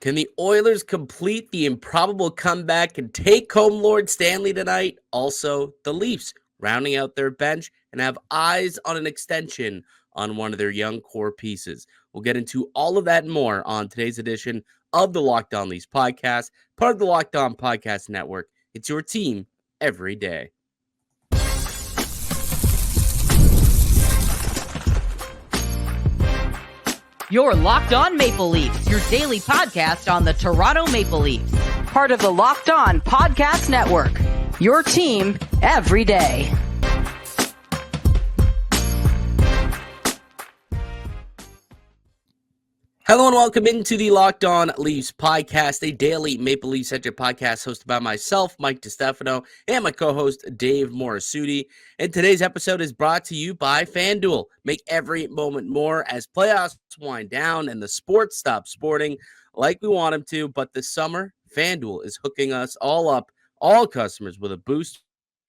Can the Oilers complete the improbable comeback and take home Lord Stanley tonight? Also, the Leafs rounding out their bench and have eyes on an extension on one of their young core pieces. We'll get into all of that and more on today's edition of the Locked On Leafs podcast, part of the Locked On Podcast Network. It's your team every day. You're Locked On Maple Leafs, your daily podcast on the Toronto Maple Leafs. Part of the Locked On Podcast Network, your team every day. Hello and welcome into the Locked On Leafs podcast, a daily Maple Leaf-centric podcast hosted by myself, Mike DiStefano, and my co-host, Dave Morassutti. And today's episode is brought to you by FanDuel. Make every moment more as playoffs wind down and the sports stop sporting like we want them to. But this summer, FanDuel is hooking us all up, all customers, with a boost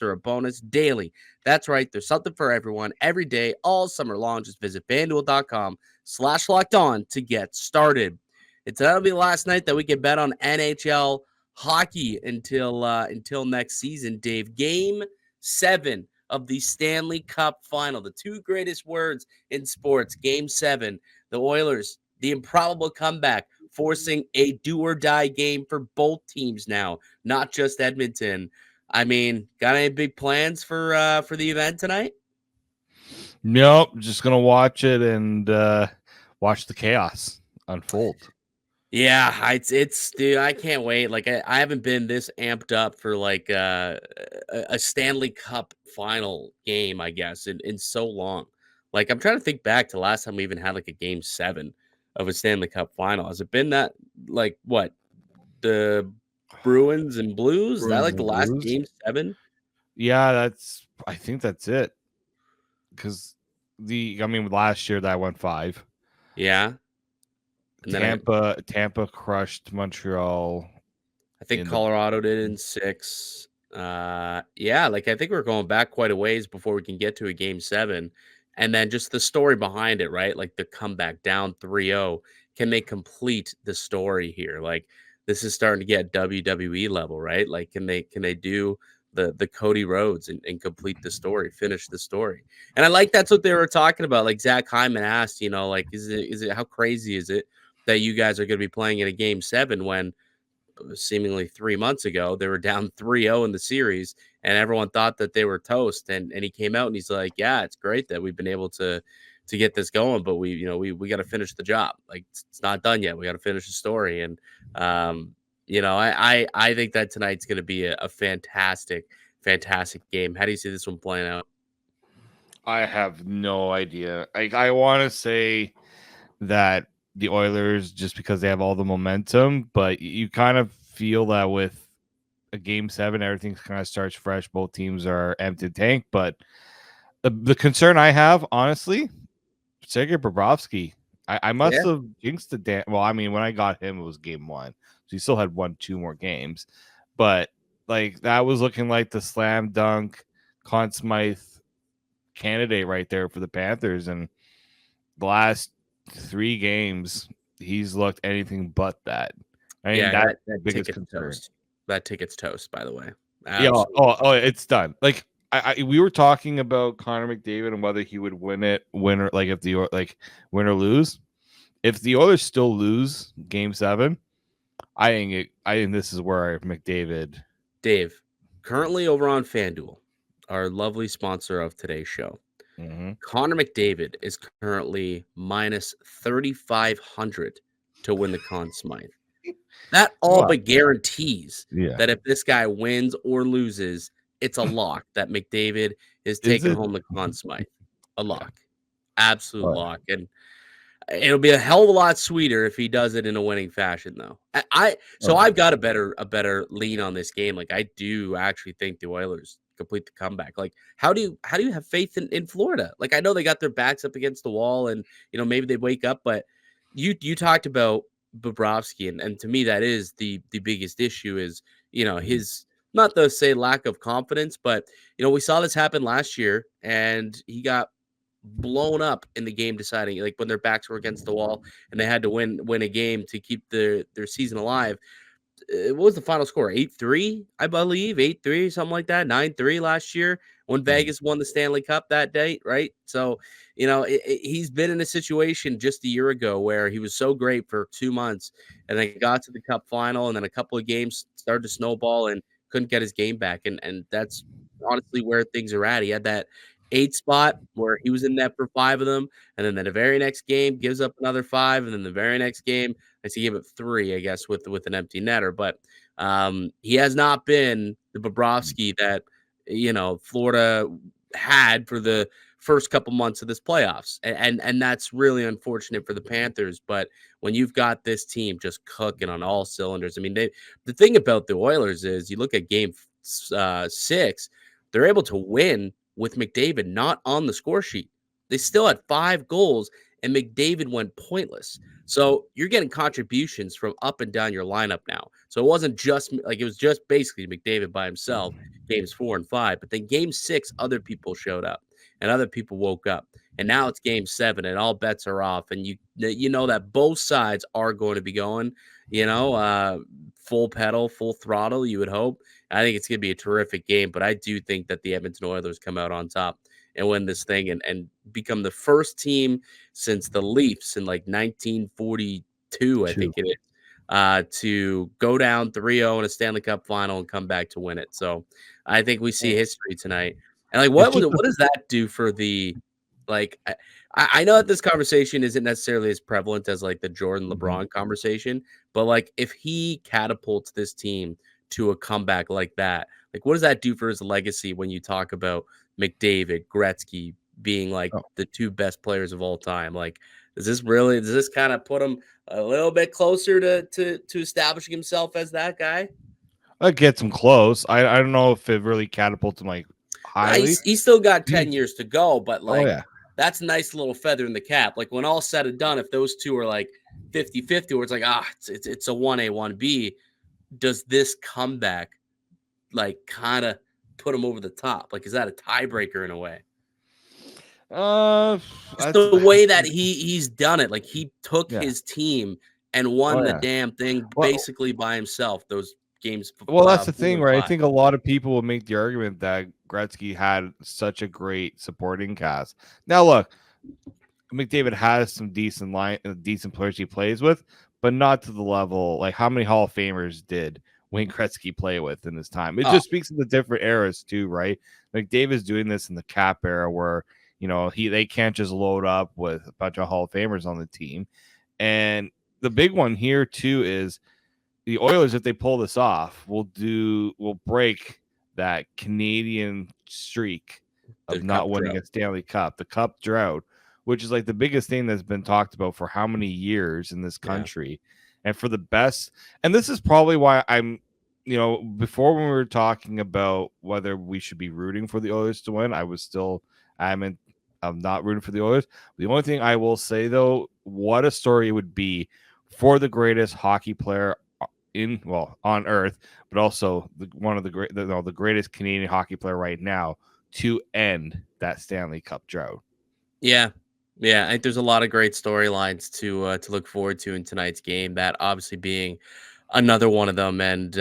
or a bonus daily. That's right. There's something for everyone every day, all summer long. Just visit FanDuel.com/locked-on to get started. That'll be the last night that we can bet on NHL hockey until next season, Dave. Game 7 of the Stanley Cup Final. The two greatest words in sports. Game 7. The Oilers, the improbable comeback, forcing a do-or-die game for both teams now, not just Edmonton. I mean, got any big plans for the event tonight? Nope, just gonna watch it and watch the chaos unfold. Yeah, it's dude, I can't wait. Like I haven't been this amped up for like a Stanley Cup Final game, I guess, in so long. Like I'm trying to think back to the last time we even had like a game 7 of a Stanley Cup Final. Has it been that like what the Bruins and Blues? Is that like the last game 7? Yeah, I think that's it. Because last year that went 5. Yeah. And Tampa crushed Montreal. I think Colorado did in 6. Yeah, like I think we're going back quite a ways before we can get to a game 7. And then just the story behind it, right? Like the comeback down 3-0. Can they complete the story here? Like this is starting to get WWE level, right? Like can they do the Cody Rhodes and complete the story, finish the story? And I like that's what they were talking about. Like Zach Hyman asked, like is it how crazy is it that you guys are going to be playing in a game 7 when seemingly 3 months ago they were down 3-0 in the series and everyone thought that they were toast, and he came out and he's like, yeah, it's great that we've been able to get this going, but we got to finish the job. Like it's not done yet. We got to finish the story. And I think that tonight's going to be a fantastic game. How do you see this one playing out? I have no idea. I want to say that the Oilers, just because they have all the momentum, but you kind of feel that with a game 7, everything kind of starts fresh. Both teams are empty tank, but the concern I have, honestly, Sergei Bobrovsky. I must have jinxed the damn. Well, I mean, when I got him, it was game 1, so he still had 2 more games, but like that was looking like the slam dunk Conn Smythe candidate right there for the Panthers, and the last 3 games he's looked anything but that. I mean, that biggest concern. Toast. That ticket's toast, by the way. Absolutely. Yeah, it's done. Like we were talking about Connor McDavid and whether he would win or like if the win or lose. If the Oilers still lose game 7, I think this is where McDavid. Dave, currently over on FanDuel, our lovely sponsor of today's show. Mm-hmm. Connor McDavid is currently minus 3,500 to win the Conn Smythe. That but guarantees that if this guy wins or loses, it's a lock that McDavid is taking home the Conn Smythe. A lock. Absolute lock. And it'll be a hell of a lot sweeter if he does it in a winning fashion, though. I've got a better lean on this game. Like I do actually think the Oilers complete the comeback. Like how do you have faith in Florida? Like I know they got their backs up against the wall and maybe they wake up, but you talked about Bobrovsky, and to me that is the biggest issue is his, not to say lack of confidence, but we saw this happen last year and he got blown up in the game deciding, like when their backs were against the wall and they had to win a game to keep their season alive. What was the final score? 8-3, I believe. 8-3, something like that. 9-3 last year when Vegas won the Stanley Cup that day, right? So, he's been in a situation just a year ago where he was so great for 2 months and then got to the Cup final and then a couple of games started to snowball and couldn't get his game back. And that's honestly where things are at. He had that 8 spot where he was in net for 5 of them, and then the very next game gives up another 5, and then the very next game he gave up 3, I guess, with an empty netter. But he has not been the Bobrovsky that Florida had for the first couple months of this playoffs, and that's really unfortunate for the Panthers. But when you've got this team just cooking on all cylinders, I mean, the thing about the Oilers is you look at Game 6, they're able to win with McDavid not on the score sheet. They still had 5 goals, and McDavid went pointless. So you're getting contributions from up and down your lineup now. So it wasn't just like it was just basically McDavid by himself, games 4 and 5. But then game 6, other people showed up and other people woke up. And now it's game 7 and all bets are off. And you know that both sides are going to be going, full pedal, full throttle, you would hope. I think it's going to be a terrific game. But I do think that the Edmonton Oilers come out on top and win this thing and become the first team since the Leafs in like 1942, I think it is, to go down 3-0 in a Stanley Cup final and come back to win it. So I think we see history tonight. And like, what does that do for the like? I know that this conversation isn't necessarily as prevalent as like the Jordan LeBron conversation, but like if he catapults this team to a comeback like that, like what does that do for his legacy when you talk about McDavid, Gretzky being like the 2 best players of all time? Like, does this kind of put him a little bit closer to establishing himself as that guy? That gets him close. I don't know if it really catapults him like highly. He's still got 10 years to go, but like that's a nice little feather in the cap. Like when all's said and done, if those two are like 50-50, where it's like, it's a 1A, 1B, does this comeback like kind of put him over the top? Like, is that a tiebreaker in a way? Just the way that he's done it. Like he took his team and won the damn thing basically by himself. Those games. Well, that's the thing, right? I think a lot of people will make the argument that Gretzky had such a great supporting cast. Now, look, McDavid has some decent players he plays with, but not to the level. Like, how many Hall of Famers did Wayne Gretzky play with in his time? It just speaks to the different eras too, right? McDavid's doing this in the Cap era where they can't just load up with a bunch of Hall of Famers on the team. And the big one here too is the Oilers, if they pull this off, will break that Canadian streak of not winning a Stanley Cup, the Cup drought, which is like the biggest thing that's been talked about for how many years in this country. And for the best, and this is probably why I'm, before when we were talking about whether we should be rooting for the Oilers to win, I was still adamant of not rooting for the Oilers. The only thing I will say though, what a story it would be for the greatest hockey player on earth, but also the greatest Canadian hockey player right now to end that Stanley Cup drought. Yeah. I think there's a lot of great storylines to look forward to in tonight's game, that obviously being another one of them. And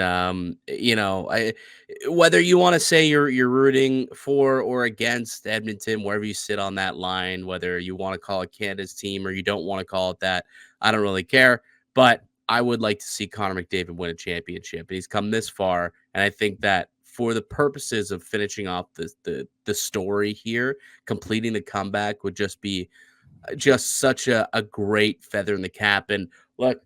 whether you want to say you're rooting for or against Edmonton, wherever you sit on that line, whether you want to call it Canada's team or you don't want to call it that, I don't really care. But I would like to see Connor McDavid win a championship. He's come this far, and I think that for the purposes of finishing off the story here, completing the comeback would just be just such a great feather in the cap. And look,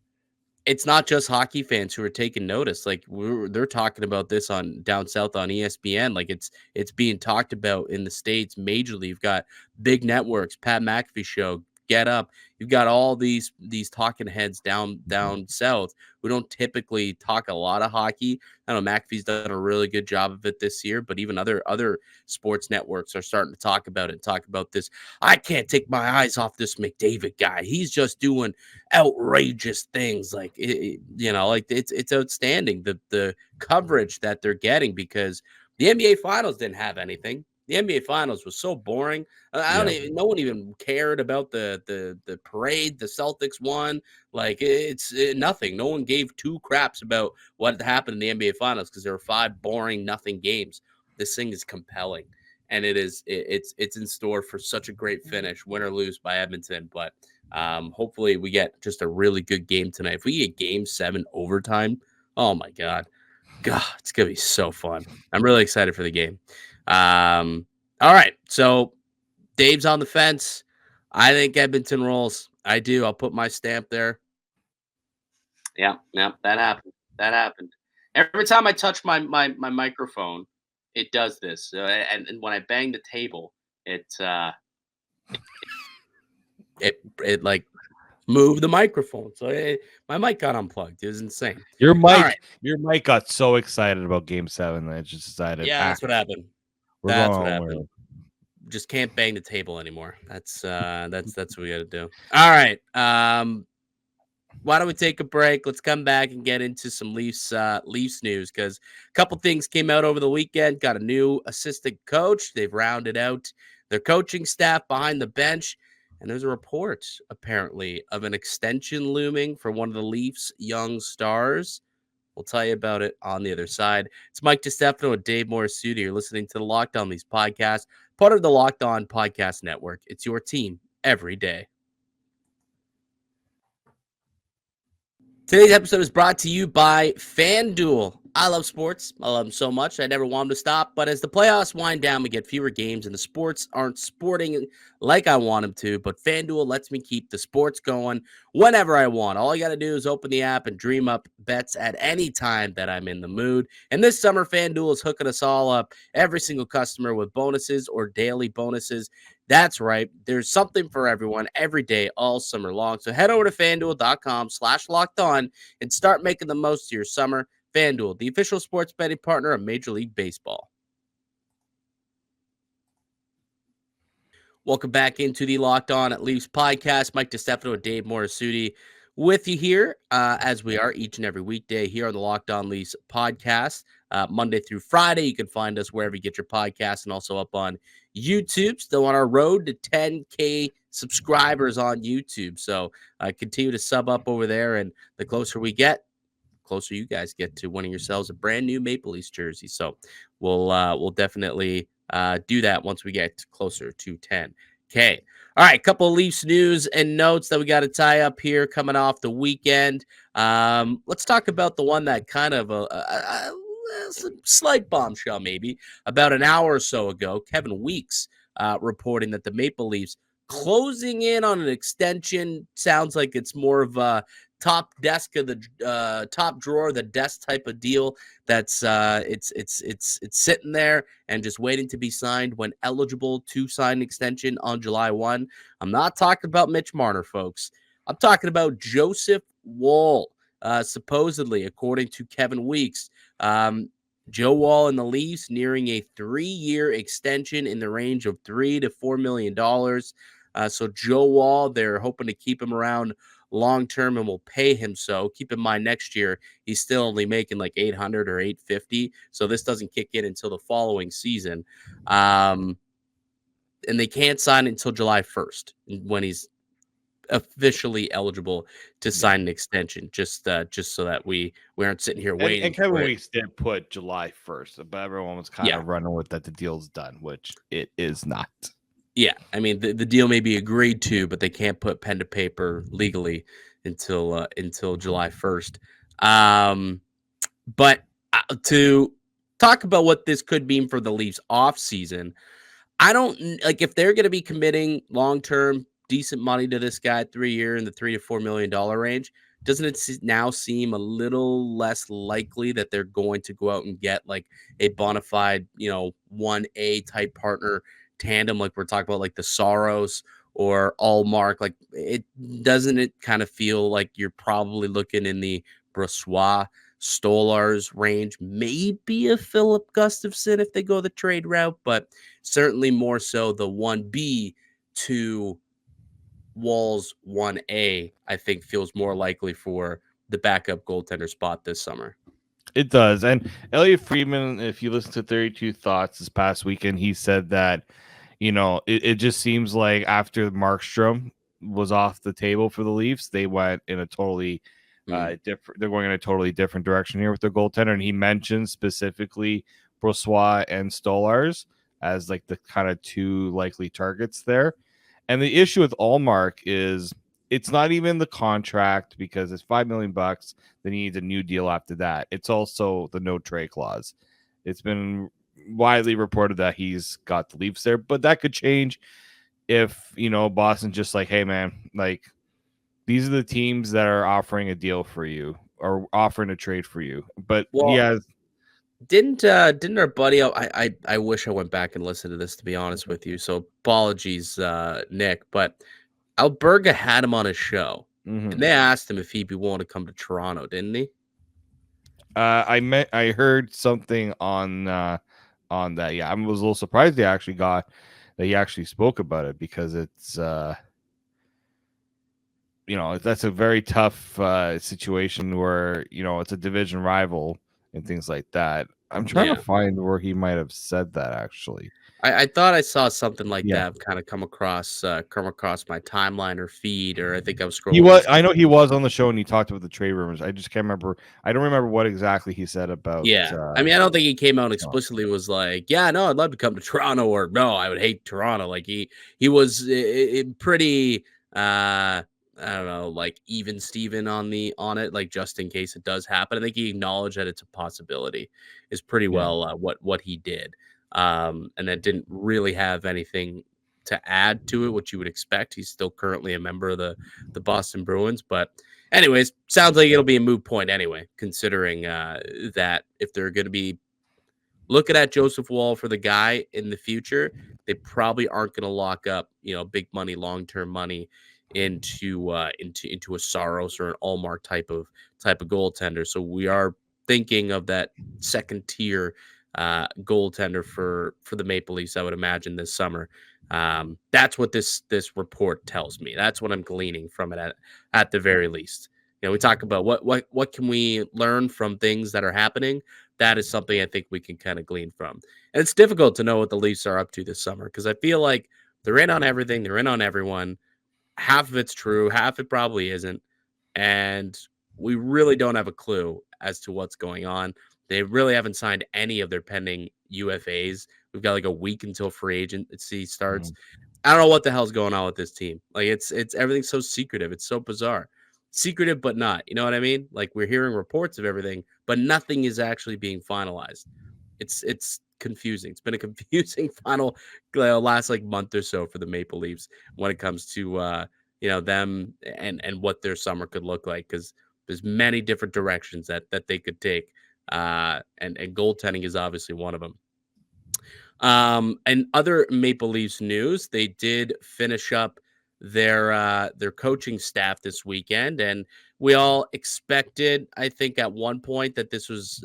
it's not just hockey fans who are taking notice. Like they're talking about this on down south on ESPN. Like it's being talked about in the States majorly. You've got big networks, Pat McAfee show, Get Up. You've got all these talking heads down south who don't typically talk a lot of hockey. I know McAfee's done a really good job of it this year, but even other sports networks are starting to talk about it. Talk about this. I can't take my eyes off this McDavid guy. He's just doing outrageous things. Like it's outstanding the coverage that they're getting, because the NBA Finals didn't have anything. The NBA Finals was so boring. No one even cared about the parade. The Celtics won. Like it's nothing. No one gave two craps about what happened in the NBA Finals because there were 5 boring nothing games. This thing is compelling, and it's in store for such a great finish, win or lose by Edmonton. But hopefully we get just a really good game tonight. If we get Game 7 overtime, oh my God, it's gonna be so fun. I'm really excited for the game. All right. So Dave's on the fence. I think Edmonton rolls. I do. I'll put my stamp there. Yeah, that happened. That happened. Every time I touch my microphone, it does this. And when I bang the table, it like move the microphone. So my mic got unplugged. It was insane. Your mic got so excited about Game 7 that it just decided. Yeah, that's what happened. That's what happened. Just can't bang the table anymore. That's what we got to do. All right. Why don't we take a break? Let's come back and get into some Leafs news because a couple things came out over the weekend. Got a new assistant coach. They've rounded out their coaching staff behind the bench. And there's a report, apparently, of an extension looming for one of the Leafs' young stars. We'll tell you about it on the other side. It's Mike DiStefano and Dave Morassutti. You're listening to the Locked On Leafs podcast, part of the Locked On Podcast Network. It's your team every day. Today's episode is brought to you by FanDuel. I love sports. I love them so much. I never want them to stop. But as the playoffs wind down, we get fewer games, and the sports aren't sporting like I want them to. But FanDuel lets me keep the sports going whenever I want. All I got to do is open the app and dream up bets at any time that I'm in the mood. And this summer, FanDuel is hooking us all up, every single customer, with bonuses or daily bonuses. That's right. There's something for everyone every day, all summer long. So head over to FanDuel.com/lockedon and start making the most of your summer. FanDuel, the official sports betting partner of Major League Baseball. Welcome back into the Locked On at Leafs podcast. Mike DiStefano and Dave Morassutti with you here, as we are each and every weekday here on the Locked On Leafs podcast, Monday through Friday. You can find us wherever you get your podcasts and also up on YouTube. Still on our road to 10K subscribers on YouTube. So continue to sub up over there, and the closer we get, closer you guys get to winning yourselves a brand new Maple Leafs jersey. So we'll definitely do that once we get closer to 10K. All right, a couple of Leafs news and notes that we got to tie up here coming off the weekend. Let's talk about the one that kind of a slight bombshell, maybe about an hour or so ago. Kevin Weeks reporting that the Maple Leafs closing in on an extension. Sounds like it's more of a top desk of the top drawer of the desk type of deal. That's it's sitting there and just waiting to be signed when eligible to sign an extension on July 1. I'm not talking about Mitch Marner, folks. I'm talking about Joseph Woll. Supposedly, according to Kevin Weeks, Joe Woll and the Leafs nearing a 3-year extension in the range of $3 to $4 million. So Joe Woll, they're hoping to keep him around long term and will pay him so. Keep in mind, next year he's still only making like $800 or $850, so this doesn't kick in until the following season. And they can't sign until July 1st when he's officially eligible to sign an extension. Just so that we aren't sitting here waiting. And Kevin Weeks did put July 1st, but everyone was kind of running with that the deal's done, which it is not. Yeah, I mean the deal may be agreed to, but they can't put pen to paper legally until July 1st. But to talk about what this could mean for the Leafs offseason, I don't like if they're going to be committing long-term decent money to this guy 3 year in the $3 to $4 million range. Doesn't it now seem a little less likely that they're going to go out and get like a bona fide, 1A type partner tandem like we're talking about, like the Soros or Allmark? Like it kind of feel like you're probably looking in the Brossoit, Stolarz range, maybe a Philip Gustafson if they go the trade route, but certainly more so the 1B to Woll's 1A, I think feels more likely for the backup goaltender spot this summer. It does. And Elliot Friedman, if you listen to 32 Thoughts this past weekend, he said that, it just seems like after Markstrom was off the table for the Leafs, they went in a totally different. They're going in a totally different direction here with their goaltender. And he mentioned specifically Brossoit and Stolars as like the kind of two likely targets there. And the issue with Allmark is it's not even the contract because it's $5 million. Then he needs a new deal after that. It's also the no trade clause. It's been widely reported that he's got the Leafs there, but that could change if Boston's just like, hey man, like these are the teams that are offering a deal for you or offering a trade for you. But he has. Didn't our buddy? I wish I went back and listened to this, to be honest with you. So apologies, Nick. But Alberga had him on his show, and they asked him if he'd be willing to come to Toronto, didn't he? I heard something on that. Yeah, I was a little surprised he actually spoke about it because it's that's a very tough situation where it's a division rival and things like that. I'm trying to find where he might have said that actually. I thought I saw something like that kind of come across my timeline or feed, or I think I was scrolling. I know he was on the show and he talked about the trade rumors. I just can't remember. I don't remember what exactly he said about. Yeah, I mean, I don't think he came out and explicitly was like, "Yeah, no, I'd love to come to Toronto," or "No, I would hate Toronto." Like he was pretty. I don't know, like even Steven on it, like just in case it does happen. I think he acknowledged that it's a possibility. Is pretty well what he did. And that didn't really have anything to add to it, which you would expect. He's still currently a member of the Boston Bruins, but anyways, sounds like it'll be a moot point anyway, considering that if they're going to be looking at Joseph Woll for the guy in the future, they probably aren't going to lock up, big money, long-term money into a Saros or an Allmark type of goaltender. So we are thinking of that second tier goaltender for the Maple Leafs, I would imagine, this summer. That's what this report tells me. That's what I'm gleaning from it at the very least. We talk about what can we learn from things that are happening. That is something I think we can kind of glean from. And it's difficult to know what the Leafs are up to this summer because I feel like they're in on everything. They're in on everyone. Half of it's true. Half it probably isn't. And we really don't have a clue as to what's going on. They really haven't signed any of their pending UFAs. We've got like a week until free agency starts. I don't know what the hell's going on with this team. Like it's everything's so secretive. It's so bizarre. Secretive, but not. You know what I mean? Like we're hearing reports of everything, but nothing is actually being finalized. It's confusing. It's been a confusing final last like month or so for the Maple Leafs when it comes to them and what their summer could look like, because there's many different directions that they could take. And goaltending is obviously one of them. And other Maple Leafs news, they did finish up their coaching staff this weekend, and we all expected, I think, at one point that this was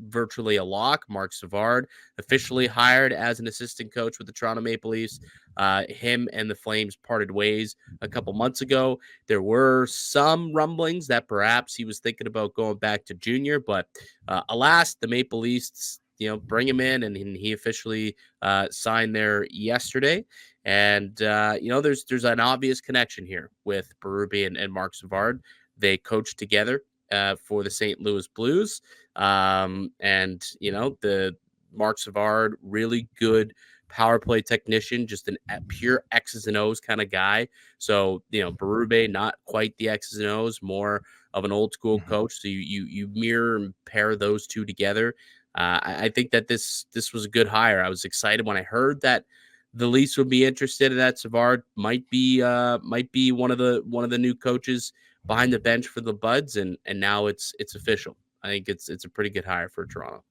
virtually a lock. Marc Savard officially hired as an assistant coach with the Toronto Maple Leafs. Him and the Flames parted ways a couple months ago. There were some rumblings that perhaps he was thinking about going back to junior, but alas, the Maple Leafs bring him in, and he officially signed there yesterday. And there's an obvious connection here with Berube and Marc Savard. They coached together for the St. Louis Blues, and the Marc Savard, really good power play technician, just a pure X's and O's kind of guy. So Berube, not quite the X's and O's, more of an old school coach. So you mirror and pair those two together. I think that this was a good hire. I was excited when I heard that the Leafs would be interested in that. Savard might be one of the new coaches behind the bench for the Buds, and now it's official. I think it's a pretty good hire for Toronto.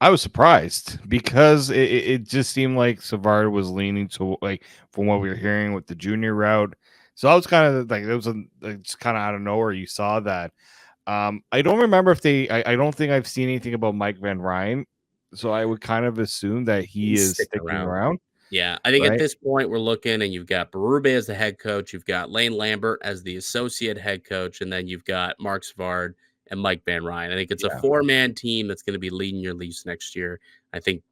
I was surprised because it just seemed like Savard was leaning to, like, from what we were hearing with the junior route. So I was kind of like, it was just kind of out of nowhere. You saw that. I don't remember if I don't think I've seen anything about Mike Van Ryn. So I would kind of assume that he's sticking around. Yeah, I think at this point we're looking, and you've got Berube as the head coach, you've got Lane Lambert as the associate head coach, and then you've got Marc Savard and Mike Van Ryn. I think it's a Yeah. 4-man team that's going to be leading your Leafs next year. I think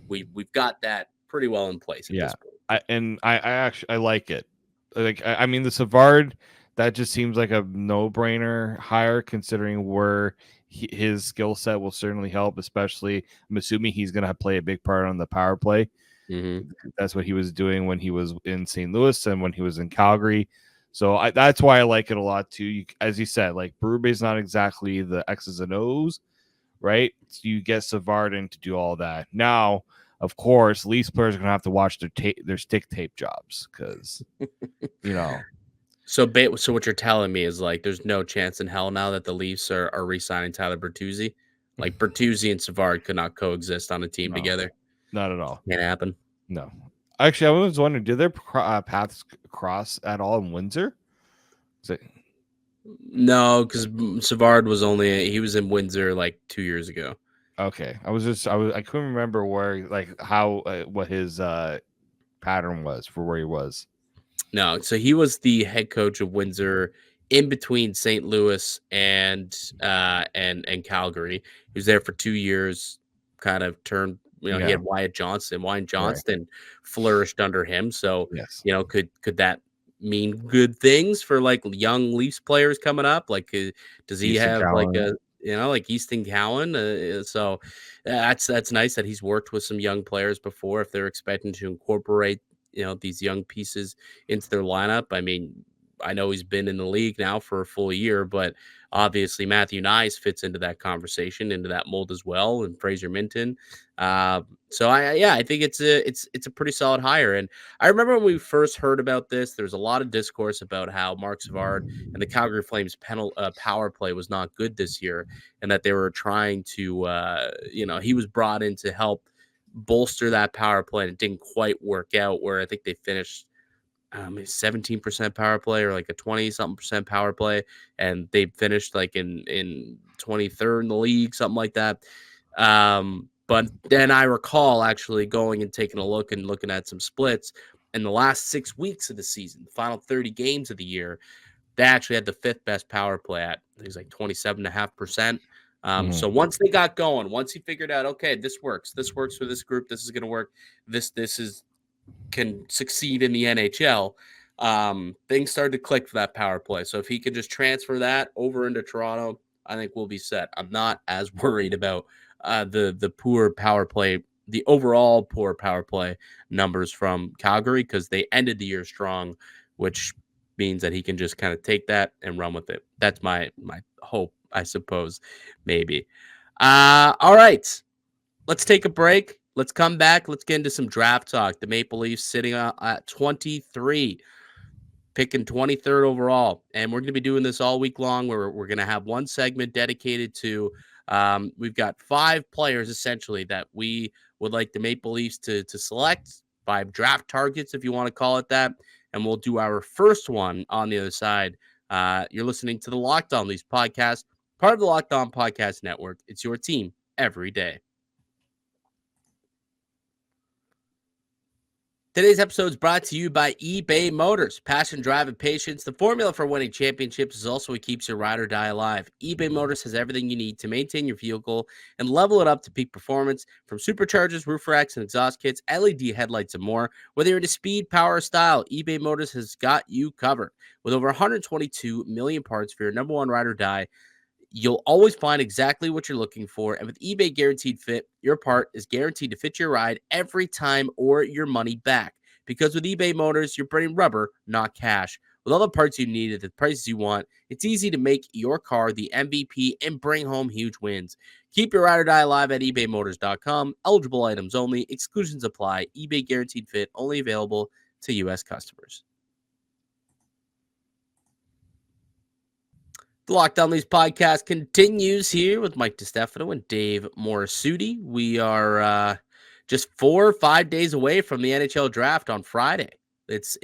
we've got that pretty well in place at this point. I actually like it. Like I mean, the Savard, that just seems like a no-brainer hire considering where his skill set will certainly help. Especially, I'm assuming he's going to play a big part on the power play. Mm-hmm. That's what he was doing when he was in St. Louis and when he was in Calgary. So that's why I like it a lot too. As you said, like Berube's not exactly the X's and O's, right? So you get Savard in to do all that. Now, of course, Leafs players are going to have to watch their stick tape jobs because, you know. So what you're telling me is like there's no chance in hell now that the Leafs are re-signing Tyler Bertuzzi. Like Bertuzzi and Savard could not coexist on a team together. Not at all. Can't happen. No. Actually, I was wondering, did their paths cross at all in Windsor? No, because Savard was he was in Windsor like 2 years ago. Okay, I couldn't remember where, like, how what his pattern was for where he was. No, so he was the head coach of Windsor in between St. Louis and Calgary. He was there for 2 years, kind of turned, he had Wyatt Johnston. Wyatt Johnston flourished under him. So, yes, could that mean good things for like young Leafs players coming up? Like, does he Easton have Cowan. like like Easton Cowan? So that's nice that he's worked with some young players before. If they're expecting to incorporate these young pieces into their lineup. I mean, I know he's been in the league now for a full year, but obviously Matthew Nyes fits into that conversation, into that mold as well, and Fraser Minton. So I think it's a pretty solid hire. And I remember when we first heard about this, there was a lot of discourse about how Marc Savard and the Calgary Flames power play was not good this year, and that they were trying to, he was brought in to help bolster that power play, and it didn't quite work out. Where I think they finished 17% power play or like a 20-something% power play, and they finished like in 23rd in the league, something like that. But then I recall actually going and taking a look and looking at some splits in the last 6 weeks of the season, the final 30 games of the year. They actually had the 5th best power play at, I think it's like 27.5%. So once they got going, once he figured out, okay, this works for this group, this is going to work, this can succeed in the NHL, things started to click for that power play. So if he could just transfer that over into Toronto, I think we'll be set. I'm not as worried about the poor power play, the overall poor power play numbers from Calgary, because they ended the year strong, which means that he can just kind of take that and run with it. That's my hope, I suppose, maybe. All right, let's take a break. Let's come back. Let's get into some draft talk. The Maple Leafs sitting at 23, picking 23rd overall. And we're going to be doing this all week long, where we're going to have one segment dedicated to, we've got 5 players essentially that we would like the Maple Leafs to select, 5 draft targets, if you want to call it that. And we'll do our first one on the other side. You're listening to the Locked On Leafs podcast, part of the Locked On Podcast Network. It's your team every day. Today's episode is brought to you by eBay Motors. Passion, drive, and patience. The formula for winning championships is also what keeps your ride or die alive. eBay Motors has everything you need to maintain your vehicle and level it up to peak performance, from superchargers, roof racks, and exhaust kits, LED headlights, and more. Whether you're into speed, power, or style, eBay Motors has got you covered. With over 122 million parts for your number one ride or die, you'll always find exactly what you're looking for. And with eBay Guaranteed Fit, your part is guaranteed to fit your ride every time or your money back. Because with eBay Motors, you're burning rubber, not cash. With all the parts you need at the prices you want, it's easy to make your car the MVP and bring home huge wins. Keep your ride or die alive at ebaymotors.com. Eligible items only. Exclusions apply. eBay Guaranteed Fit only available to U.S. customers. The Locked On Leafs podcast continues here with Mike DiStefano and Dave Morassutti. We are just 4 or 5 days away from the NHL Draft on Friday. It's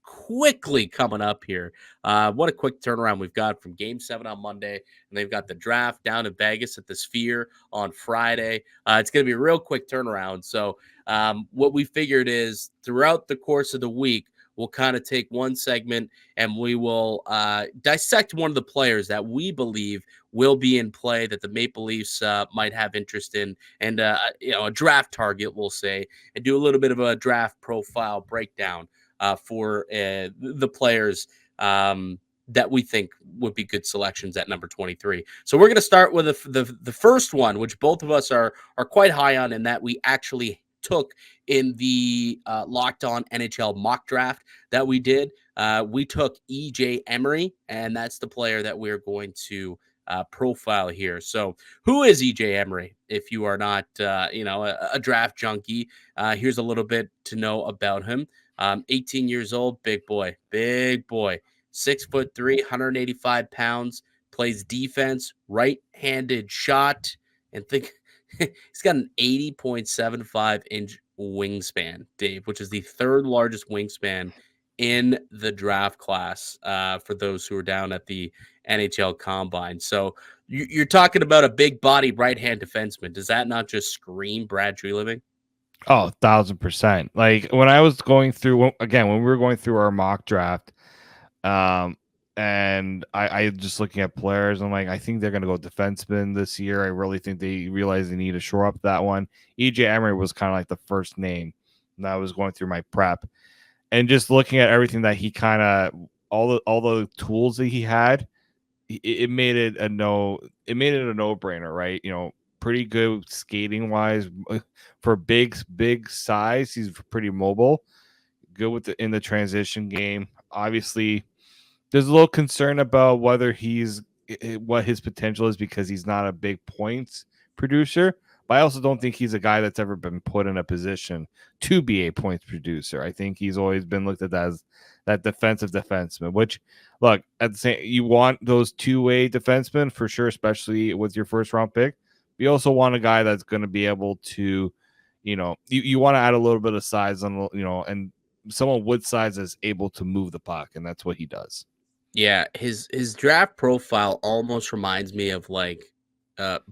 quickly coming up here. What a quick turnaround we've got from Game 7 on Monday, and they've got the draft down in Vegas at the Sphere on Friday. It's going to be a real quick turnaround. So what we figured is throughout the course of the week, we'll kind of take one segment and we will dissect one of the players that we believe will be in play that the Maple Leafs might have interest in, and a draft target, we'll say, and do a little bit of a draft profile breakdown for the players that we think would be good selections at number 23. So we're going to start with the first one, which both of us are quite high on, and that we actually took in the Locked On NHL mock draft that we did. We took EJ Emery, and that's the player that we're going to profile here. So who is EJ Emery? If you are not, a draft junkie, here's a little bit to know about him. 18 years old, big boy, 6'3", 185 pounds, plays defense, right-handed shot, and think he's got an 80.75 inch wingspan, Dave, which is the third largest wingspan in the draft class for those who are down at the NHL Combine. So you're talking about a big body right-hand defenseman. Does that not just scream Brad Treliving? Oh, 1,000%. Like when I was going through, again, when we were going through our mock draft, and I just looking at players, I'm like, I think they're going to go defenseman this year. I really think they realize they need to shore up that one. EJ Emery was kind of like the first name that I was going through my prep, and just looking at everything that he kind of, all the tools that he had, it made it a no-brainer, right? Pretty good skating wise for big size. He's pretty mobile, good in the transition game. Obviously, there's a little concern about whether what his potential is because he's not a big points producer. But I also don't think he's a guy that's ever been put in a position to be a points producer. I think he's always been looked at as that defensive defenseman, which, look, at the same, you want those two-way defensemen for sure, especially with your first round pick. You also want a guy that's going to be able to, you want to add a little bit of size on, and someone with size is able to move the puck, and that's what he does. Yeah, his draft profile almost reminds me of like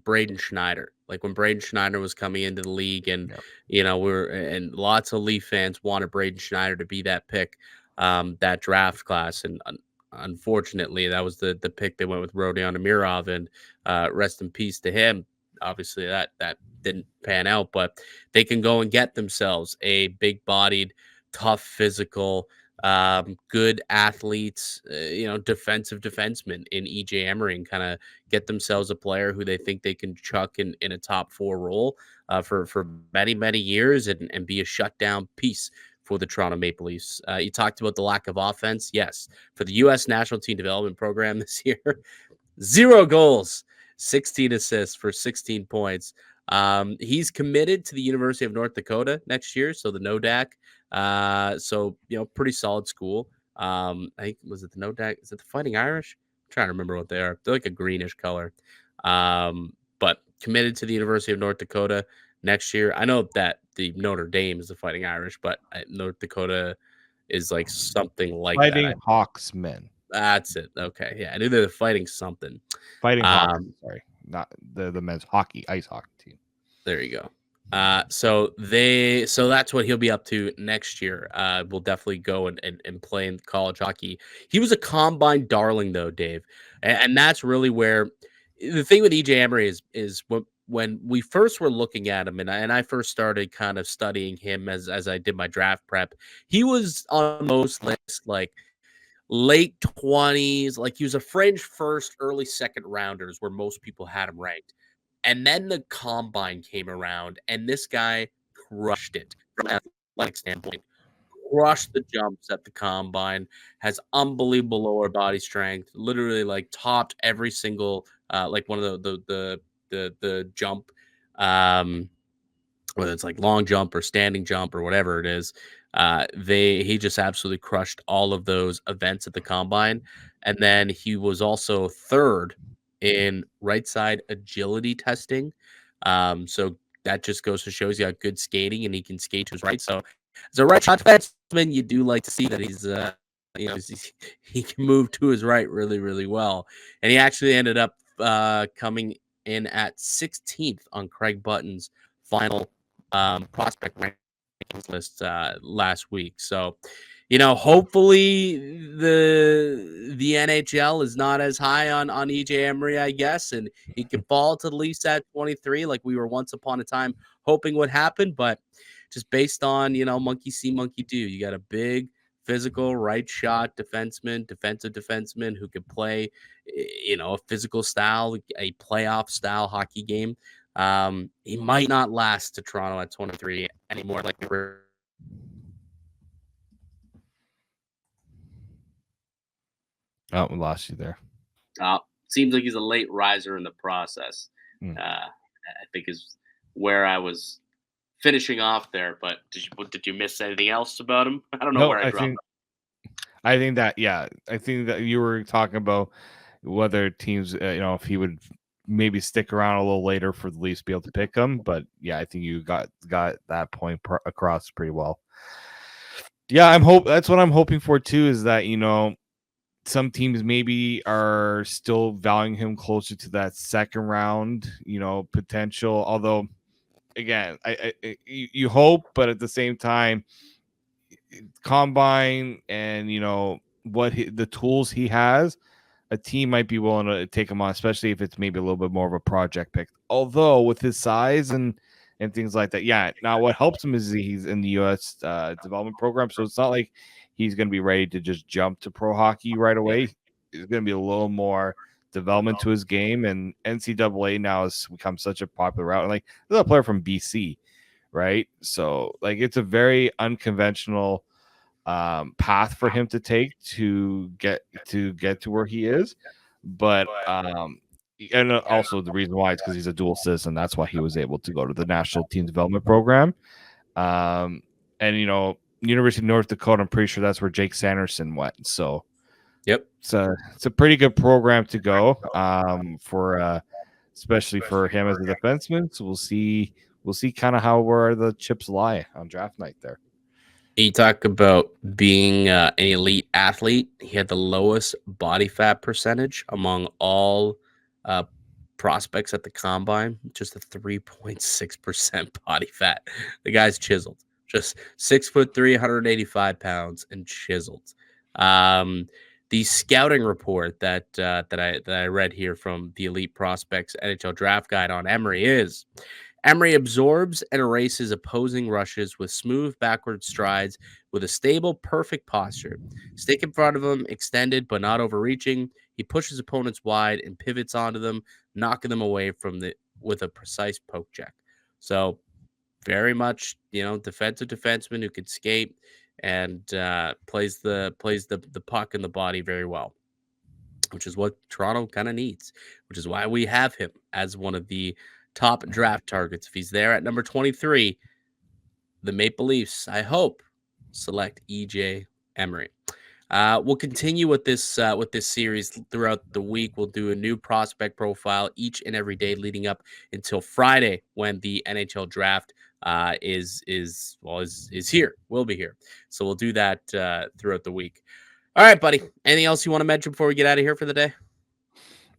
Braden Schneider. Like when Braden Schneider was coming into the league, and and lots of Leaf fans wanted Braden Schneider to be that pick, that draft class, and unfortunately, that was the pick they went with Rodion Amirov, and rest in peace to him. Obviously, that didn't pan out, but they can go and get themselves a big-bodied, tough, physical, good athletes, defensive defensemen in EJ Emery, and kind of get themselves a player who they think they can chuck in a top 4 role for many, many years and be a shutdown piece for the Toronto Maple Leafs. You talked about the lack of offense. Yes, for the U.S. National Team Development Program this year, 0 goals, 16 assists for 16 points. He's committed to the University of North Dakota next year, so the NODAC. So pretty solid school. I think, was it the NODAC? Is it the Fighting Irish? I'm trying to remember what they are. They're like a greenish color. But committed to the University of North Dakota next year. I know that the Notre Dame is the Fighting Irish, but North Dakota is like something like Fighting that. Hawksmen. That's it. Okay, yeah, I knew they were fighting something. Fighting Hawks. Sorry, not the men's ice hockey team. There you go. So that's what he'll be up to next year. We'll definitely go and play in college hockey. He was a combine darling though, Dave. And that's really where the thing with EJ Emery is when we first were looking at him, and I first started kind of studying him as I did my draft prep, he was on most lists like late 20s, like he was a fringe first, early second rounders where most people had him ranked. And then the combine came around, and this guy crushed it from an athletic standpoint. Crushed the jumps at the combine, has unbelievable lower body strength, literally like topped every single like one of the jump, whether it's like long jump or standing jump or whatever it is. He just absolutely crushed all of those events at the combine. And then he was also third in right side agility testing. So that just goes to show he's got good skating and he can skate to his right. So as a right shot defenseman, you do like to see that he can move to his right really, really well. And he actually ended up coming in at 16th on Craig Button's final prospect rank list last week. So, hopefully the NHL is not as high on EJ Emery, I guess, and he can fall to the Leafs at 23, like we were once upon a time hoping would happen. But just based on monkey see, monkey do. You got a big physical right shot defenseman, defensive defenseman who can play, a physical style, a playoff style hockey game. He might not last to Toronto at 23 anymore. Like Oh, we lost you there. Seems like he's a late riser in the process. I think is where I was finishing off there. But did you miss anything else about him? I don't know where I dropped. I think that you were talking about whether teams, if he would maybe stick around a little later for the Leafs to be able to pick him. But yeah, I think you got that point across pretty well. Yeah, that's what I'm hoping for too, is that, some teams maybe are still valuing him closer to that second round, potential. Although, again, you hope, but at the same time, combine and the tools he has, a team might be willing to take him on, especially if it's maybe a little bit more of a project pick. Although with his size and things like that, yeah. Now what helps him is he's in the U.S. Development program, so it's not like he's going to be ready to just jump to pro hockey right away. There's going to be a little more development to his game, and NCAA now has become such a popular route. Like, there's a player from BC, right? So like, it's a very unconventional path for him to take to get to where he is. But and also the reason why it's because he's a dual citizen. That's why he was able to go to the National Team Development Program. And University of North Dakota, I'm pretty sure that's where Jake Sanderson went. So yep, it's a pretty good program to go for especially for him as a defenseman. So we'll see kind of where the chips lie on draft night there. You talk about being an elite athlete. He had the lowest body fat percentage among all prospects at the combine, just a 3.6% body fat. The guy's chiseled, just 6'3", 185 pounds, and chiseled. The scouting report that I read here from the Elite Prospects NHL Draft Guide on Emery is: Emery absorbs and erases opposing rushes with smooth backward strides with a stable, perfect posture. Stick in front of him, extended but not overreaching. He pushes opponents wide and pivots onto them, knocking them away with a precise poke check. So very much, defensive defenseman who can skate and plays the puck in the body very well, which is what Toronto kind of needs, which is why we have him as one of the top draft targets. If he's there at number 23, the Maple Leafs, I hope, select EJ Emery. We'll continue with this series throughout the week. We'll do a new prospect profile each and every day leading up until Friday, when the NHL Draft is here. Will be here. So we'll do that throughout the week. All right, buddy. Anything else you want to mention before we get out of here for the day?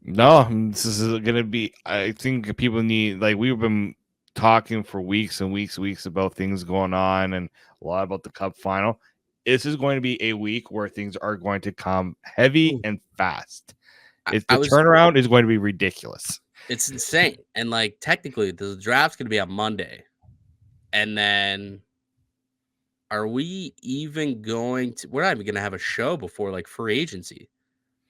No, this is going to be, I think people need, like, we've been talking for weeks and weeks about things going on and a lot about the Cup final. This is going to be a week where things are going to come heavy and fast. Turnaround is going to be ridiculous. It's insane. And like, technically the draft's going to be on Monday. And then are we even going to, we're not even going to have a show before like free agency.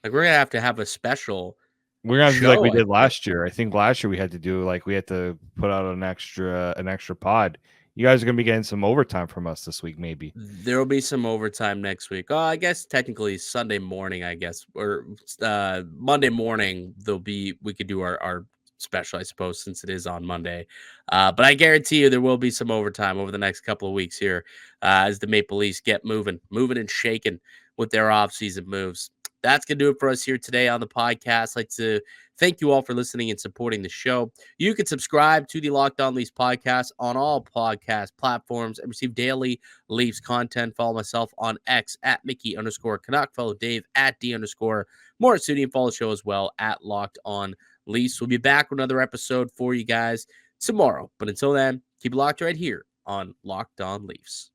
Like, we're going to have a special. We're going to do like we did last year. I think last year we had to put out an extra pod. You guys are going to be getting some overtime from us this week, maybe. There will be some overtime next week. Oh, I guess technically Sunday morning, or Monday morning, we could do our special, I suppose, since it is on Monday. But I guarantee you there will be some overtime over the next couple of weeks here as the Maple Leafs get moving and shaking with their offseason moves. That's going to do it for us here today on the podcast. I'd like to thank you all for listening and supporting the show. You can subscribe to the Locked On Leafs podcast on all podcast platforms and receive daily Leafs content. Follow myself on X at Mickey_Canuck. Follow Dave at D_Morassutti, and follow the show as well at Locked On Leafs. We'll be back with another episode for you guys tomorrow. But until then, keep it locked right here on Locked On Leafs.